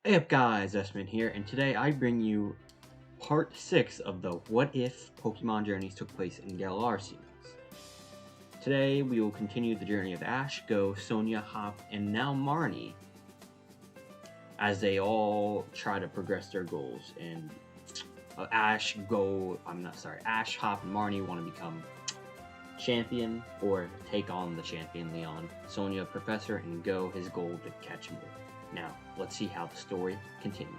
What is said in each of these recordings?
Hey up guys, Esmin here, and today I bring you part 6 of the What If Pokemon Journeys Took Place in Galar series. Today we will continue the journey of Ash, Goh, Sonia, Hop, and now Marnie as they all try to progress their goals. And Ash, Hop, and Marnie want to become champion or take on the champion Leon, Sonia, Professor, and Goh his goal to catch him. Now, let's see how the story continues.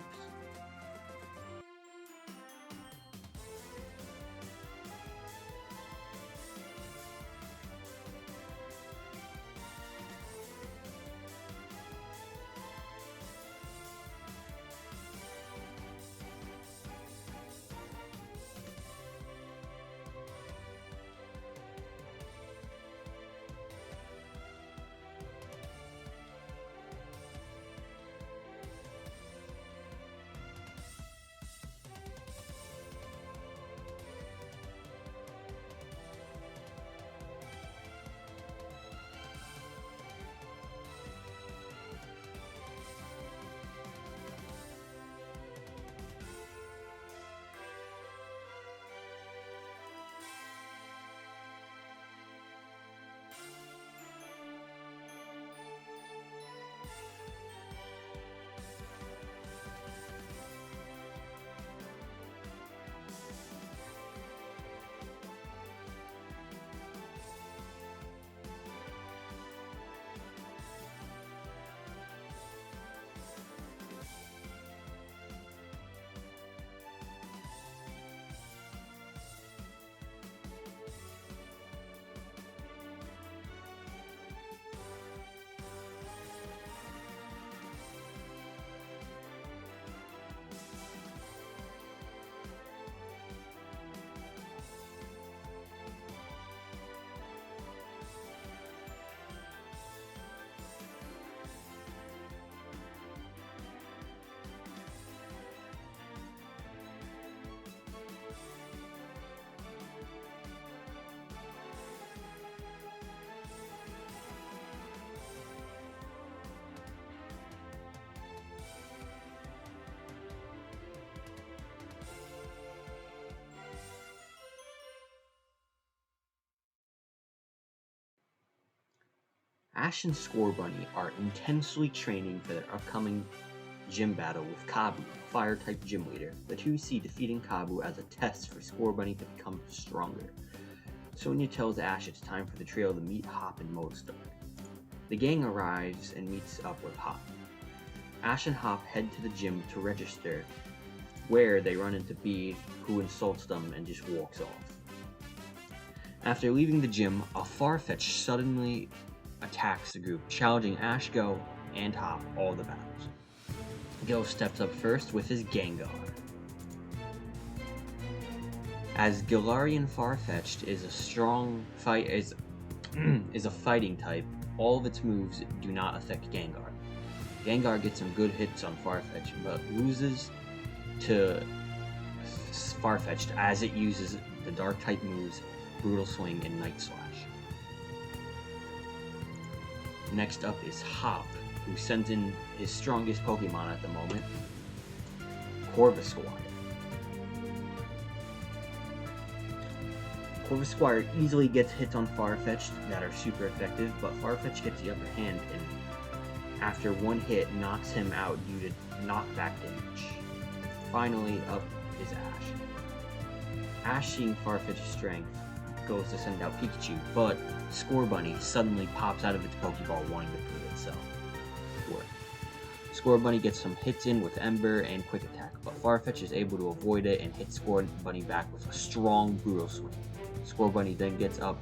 Ash and Scorbunny are intensely training for their upcoming gym battle with Kabu, Fire-type gym leader. The two see defeating Kabu as a test for Scorbunny to become stronger. Sonia tells Ash it's time for the trio to meet Hop and Motostoke. The gang arrives and meets up with Hop. Ash and Hop head to the gym to register, where they run into Bee, who insults them and just walks off. After leaving the gym, a Farfetch'd suddenly attacks the group, challenging Ash, Goh, and Hop all the battles. Goh steps up first with his Gengar. As Galarian Farfetch'd is a fighting type, all of its moves do not affect Gengar. Gengar gets some good hits on Farfetch'd, but loses to Farfetch'd as it uses the dark type moves Brutal Swing and Night Slash. Next up is Hop, who sends in his strongest Pokemon at the moment, Corvisquire. Corvisquire easily gets hits on Farfetch'd that are super effective, but Farfetch'd gets the upper hand and after one hit knocks him out due to knockback damage. Finally up is Ash. Ash, seeing Farfetch'd's strength, goes to send out Pikachu, but Scorbunny suddenly pops out of its Pokeball wanting to prove itself. Scorbunny gets some hits in with Ember and Quick Attack, but Farfetch'd is able to avoid it and hit Scorbunny back with a strong Brutal Swing. Scorbunny then gets up,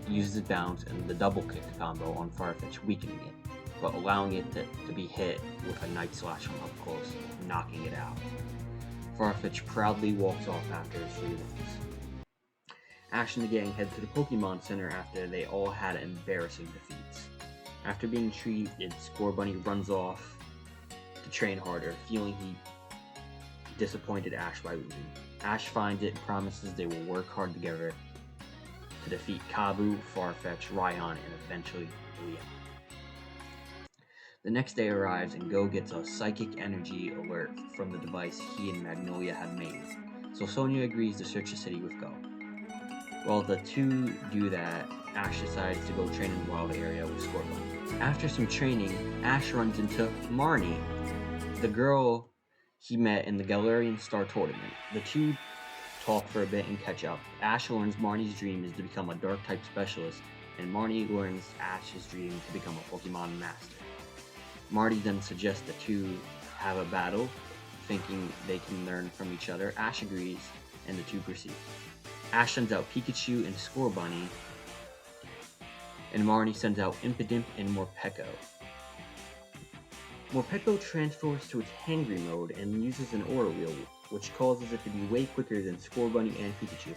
uses its bounce and the double kick combo on Farfetch'd, weakening it, but allowing it to be hit with a Night Slash from up close, knocking it out. Farfetch'd proudly walks off after his 3 wins. Ash and the gang head to the Pokemon Center after they all had embarrassing defeats. After being treated, Scorbunny runs off to train harder, feeling he disappointed Ash by losing. Ash finds it and promises they will work hard together to defeat Kabu, Farfetch'd, Raihan, and eventually Leon. The next day arrives and Goh gets a psychic energy alert from the device he and Magnolia had made. So Sonia agrees to search the city with Goh. While the two do that, Ash decides to go train in the wild area with Scorbunny. After some training, Ash runs into Marnie, the girl he met in the Galarian Star Tournament. The two talk for a bit and catch up. Ash learns Marnie's dream is to become a Dark-type specialist, and Marnie learns Ash's dream to become a Pokemon Master. Marnie then suggests the two have a battle, thinking they can learn from each other. Ash agrees, and the two proceed. Ash sends out Pikachu and Scorbunny, and Marnie sends out Impidimp and Morpeko. Morpeko transfers to its hangry mode and uses an Aura Wheel, which causes it to be way quicker than Scorbunny and Pikachu.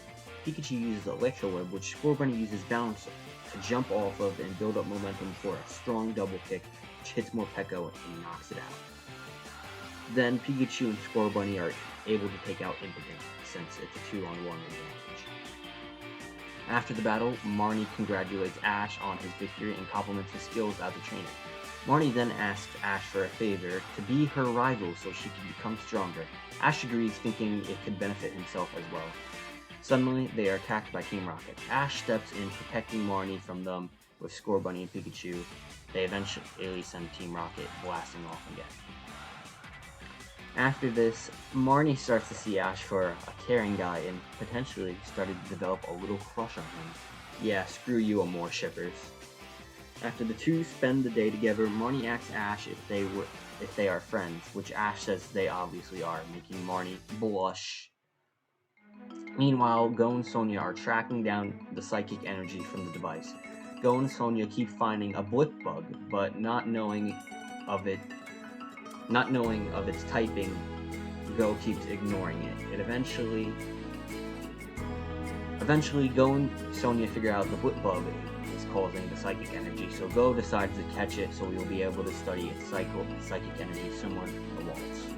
Pikachu uses Electro Web, which Scorbunny uses Bounce to jump off of and build up momentum for a strong double kick, which hits Morpeko and knocks it out. Then Pikachu and Scorbunny are able to take out Impidimp, since it's a 2-on-1 advantage. After the battle, Marnie congratulates Ash on his victory and compliments his skills as a trainer. Marnie then asks Ash for a favor to be her rival so she can become stronger. Ash agrees, thinking it could benefit himself as well. Suddenly, they are attacked by Team Rocket. Ash steps in, protecting Marnie from them with Scorbunny and Pikachu. They eventually send Team Rocket blasting off again. After this, Marnie starts to see Ash for a caring guy and potentially started to develop a little crush on him. Yeah, screw you, Amore shippers. After the two spend the day together, Marnie asks Ash if they are friends, which Ash says they obviously are, making Marnie blush. Meanwhile, Goh and Sonia are tracking down the psychic energy from the device. Goh and Sonia keep finding a blip bug, but not knowing of its typing, Goh keeps ignoring it. Eventually, Goh and Sonia figure out the blip bug is causing the psychic energy, so Goh decides to catch it so we'll be able to study its psychic energy similar to Walt's.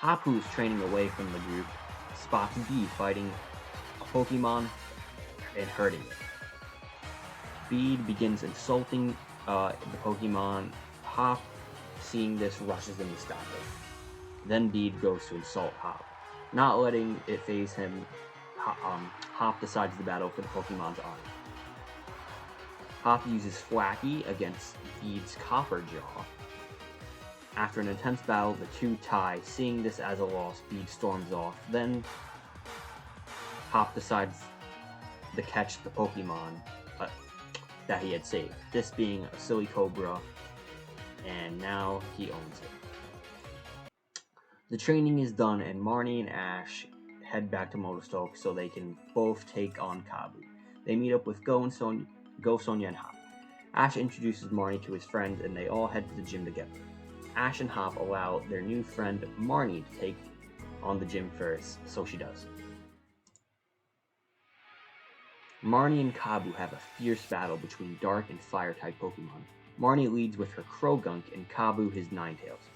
Hop, who is training away from the group, spots Bee fighting a Pokemon and hurting it. Bee begins insulting the Pokemon. Hop, seeing this, rushes in to stop it. Then Bee goes to insult Hop. Not letting it faze him, Hop decides to battle for the Pokemon's honor. Hop uses Flacky against Bee's Copper Jaw. After an intense battle, the two tie. Seeing this as a loss, Bee storms off. Then Hop decides to catch the Pokemon that he had saved, this being a Silly Cobra, and now he owns it. The training is done, and Marnie and Ash head back to Motostoke so they can both take on Kabu. They meet up with Goh, Sonia, and Hop. Ash introduces Marnie to his friends, and they all head to the gym together. Ash and Hop allow their new friend Marnie to take on the gym first, so she does. Marnie and Kabu have a fierce battle between Dark and Fire-type Pokemon. Marnie leads with her Croagunk and Kabu his Ninetales.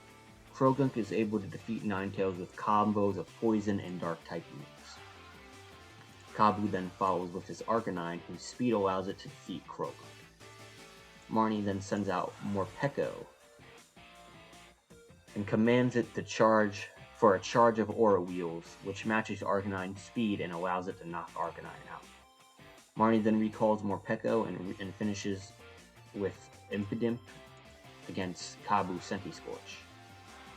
Croagunk is able to defeat Ninetales with combos of Poison and Dark-type moves. Kabu then follows with his Arcanine, whose speed allows it to defeat Croagunk. Marnie then sends out Morpeko and commands it to charge for a charge of Aura Wheels, which matches Arcanine's speed and allows it to knock Arcanine out. Marnie then recalls Morpeko and finishes with Impidimp against Kabu Sentiscorch.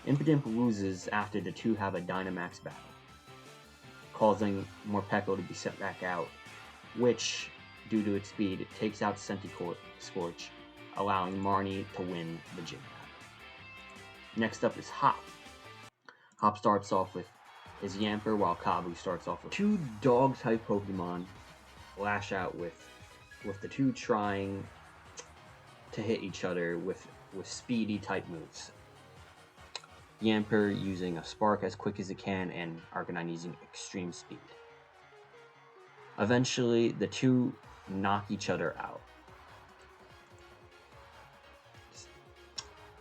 Impidimp loses after the two have a Dynamax battle, causing Morpeko to be sent back out, which, due to its speed, it takes out Sentiscorch, allowing Marnie to win the gym battle. Next up is Hop. Hop starts off with his Yamper, while Kabu starts off with two Dog-type Pokemon lash out with the two trying to hit each other with speedy type moves. Yamper using a Spark as quick as it can, and Arcanine using extreme speed. Eventually, the two knock each other out.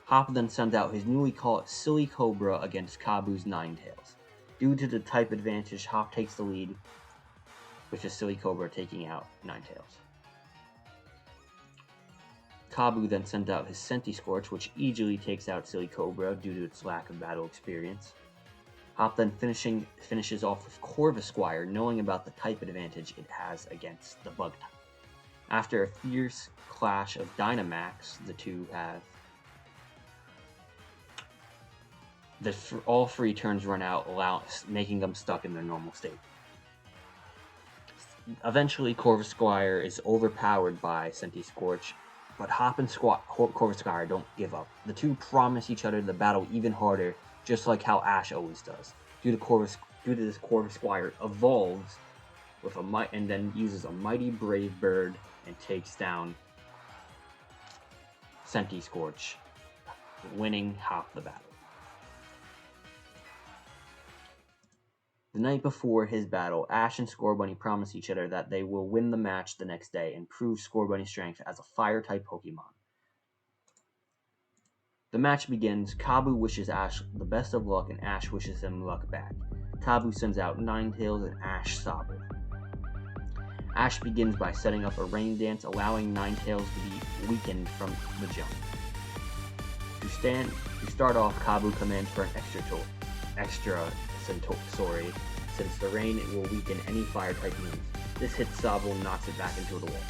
Hop then sends out his newly caught Silly Cobra against Kabu's Ninetales. Due to the type advantage, Hop takes the lead, with his Silly Cobra taking out Ninetales. Kabu then sends out his Scorch, which easily takes out Silly Cobra due to its lack of battle experience. Hop then finishes off with Corvisquire, knowing about the type advantage it has against the bug type. After a fierce clash of Dynamax, the two have all 3 turns run out, making them stuck in their normal state. Eventually, Corvisquire is overpowered by Scorch, but Hop and Corvisquire don't give up. The two promise each other the battle even harder, just like how Ash always does. Due to this, Corvisquire evolves with and then uses a mighty Brave Bird and takes down Scorch, winning Hop the battle. The night before his battle, Ash and Scorbunny promise each other that they will win the match the next day and prove Scorbunny's strength as a Fire-type Pokemon. The match begins. Kabu wishes Ash the best of luck, and Ash wishes him luck back. Kabu sends out Ninetales and Ash Sobble. Ash begins by setting up a rain dance, allowing Ninetales to be weakened from the jump. To start off, Kabu commands for an extra Centauri, since the rain will weaken any fire-type moves. This hits Sobble and knocks it back into the wall.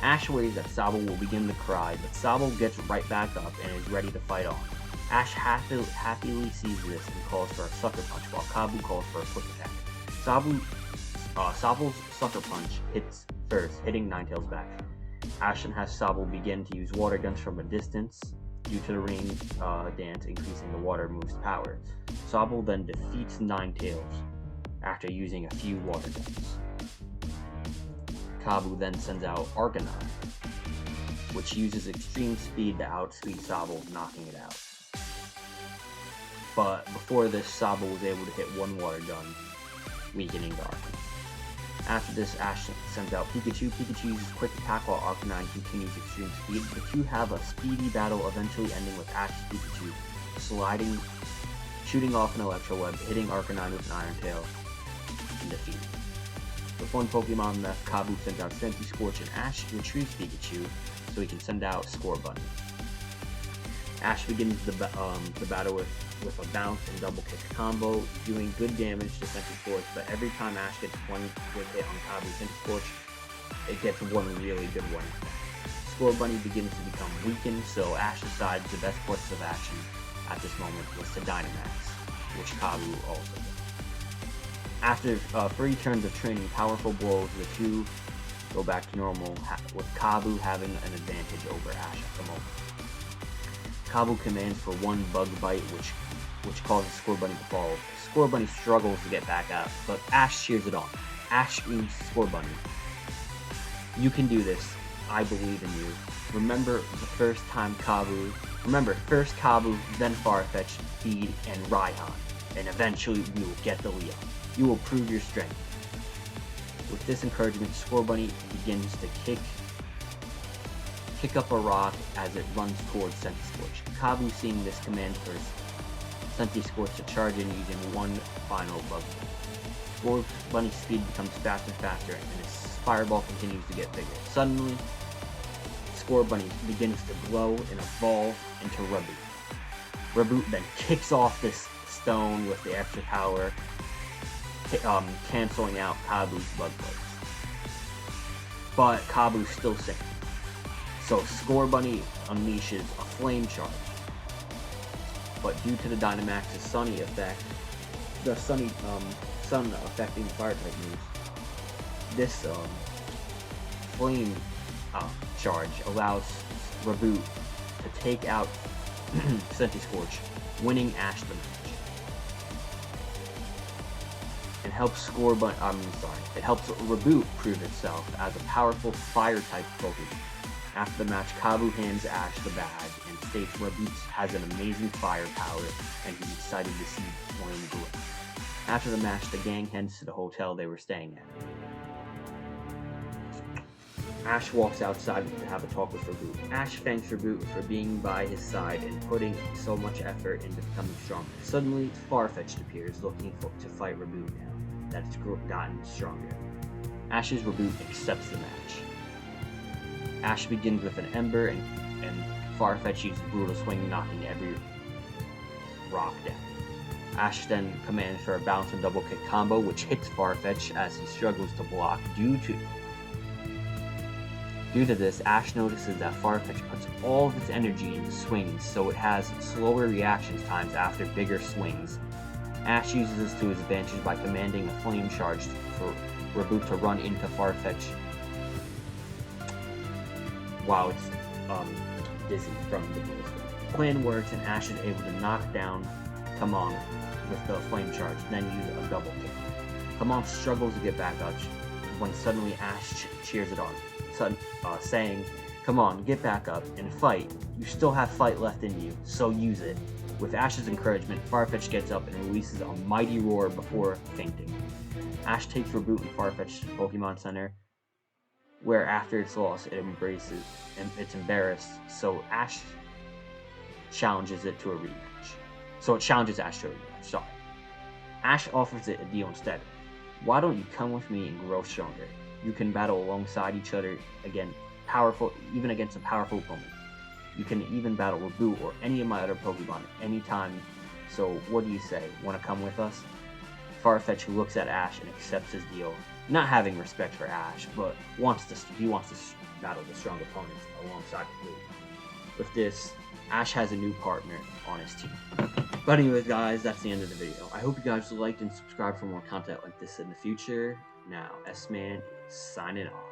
Ash worries that Sobble will begin to cry, but Sobble gets right back up and is ready to fight on. Ash happily sees this and calls for a Sucker Punch, while Kabu calls for a Quick Attack. Sobble's Sucker Punch hits first, hitting Ninetales back. Ash then has Sobble begin to use Water Guns from a distance, due to the rain dance increasing the water move's power. Sobble then defeats Ninetales after using a few Water Guns. Kabu then sends out Arcanine, which uses extreme speed to outspeed Sobble, knocking it out. But before this, Sobble was able to hit one Water Gun, weakening the Arcanine. After this, Ash sends out Pikachu. Pikachu uses Quick Attack while Arcanine continues extreme speed. The two have a speedy battle, eventually ending with Ash's Pikachu shooting off an Electro Web, hitting Arcanine with an Iron Tail, and defeat. With one Pokemon left, Kabu sends out Scorch, and Ash retrieves Pikachu so he can send out Scorbunny. Ash begins the battle with a bounce and double kick combo, doing good damage to Scorch, but every time Ash gets one good hit on Kabu Scorch, it gets one really good one. Scorbunny begins to become weakened, so Ash decides the best course of action at this moment was to Dynamax, which Kabu also did. After 3 turns of training powerful blows, the two go back to normal, with Kabu having an advantage over Ash at the moment. Kabu commands for one Bug Bite, which causes Scorbunny to fall. Scorbunny struggles to get back up, but Ash cheers it on. Ash screams to Scorbunny, "You can do this. I believe in you. Remember first Kabu, then Farfetch'd, Feed, and Raihan, and eventually we will get the Leon. You will prove your strength." With this encouragement, Scorbunny begins to kick up a rock as it runs towards Scorch. Kabu, seeing this, commands for Scorch to charge in using one final Bug Bite. Scorbunny's speed becomes faster and faster, and his fireball continues to get bigger. Suddenly, Scorbunny begins to glow and evolve into Raboot. Raboot then kicks off this stone with the extra power, canceling out Kabu's Bug Bites. But Kabu's still sinking. So Scorbunny unleashes a Flame Charge. But due to the Dynamax's Sunny effect, the Sun affecting the Fire-type moves, this Flame Charge allows Raboot to take out Scorch, winning Ash the match. It helps Raboot prove itself as a powerful Fire-type Pokemon. After the match, Kabu hands Ash the badge and states Raboot has an amazing fire power and he's excited to see Flame grow. After the match, the gang heads to the hotel they were staying at. Ash walks outside to have a talk with Raboot. Ash thanks Raboot for being by his side and putting so much effort into becoming stronger. Suddenly, Farfetch'd appears, looking to fight Raboot now that it's gotten stronger. Ash's Raboot accepts the match. Ash begins with an Ember and and Farfetch'd uses Brutal Swing, knocking every rock down. Ash then commands for a bounce and double kick combo, which hits Farfetch'd as he struggles to block. Due to this, Ash notices that Farfetch'd puts all of its energy into swings, so it has slower reaction times after bigger swings. Ash uses this to his advantage by commanding a flame charge for Reboot to run into Farfetch'd while it's dizzy from the Brutal Swing. The plan works, and Ash is able to knock down Come On with the flame charge, then use a double kick. Come On struggles to get back up when suddenly Ash cheers it on, saying, "Come on, get back up and fight. You still have fight left in you, so use it." With Ash's encouragement, Farfetch'd gets up and releases a mighty roar before fainting. Ash takes Reboot in Farfetch'd Pokemon Center, where after its loss, it's embarrassed, so Ash challenges it to a rematch. Sorry. Ash offers it a deal instead. "Why don't you come with me and grow stronger? You can battle alongside each other even against a powerful opponent. You can even battle Reboot or any of my other Pokemon anytime, so what do you say? Want to come with us?" Farfetch'd looks at Ash and accepts his deal, not having respect for Ash, but he wants to battle the strong opponents alongside Reboot. With this, Ash has a new partner on his team. But anyways, guys, that's the end of the video. I hope you guys liked and subscribed for more content like this in the future. Now, S-Man is signing off.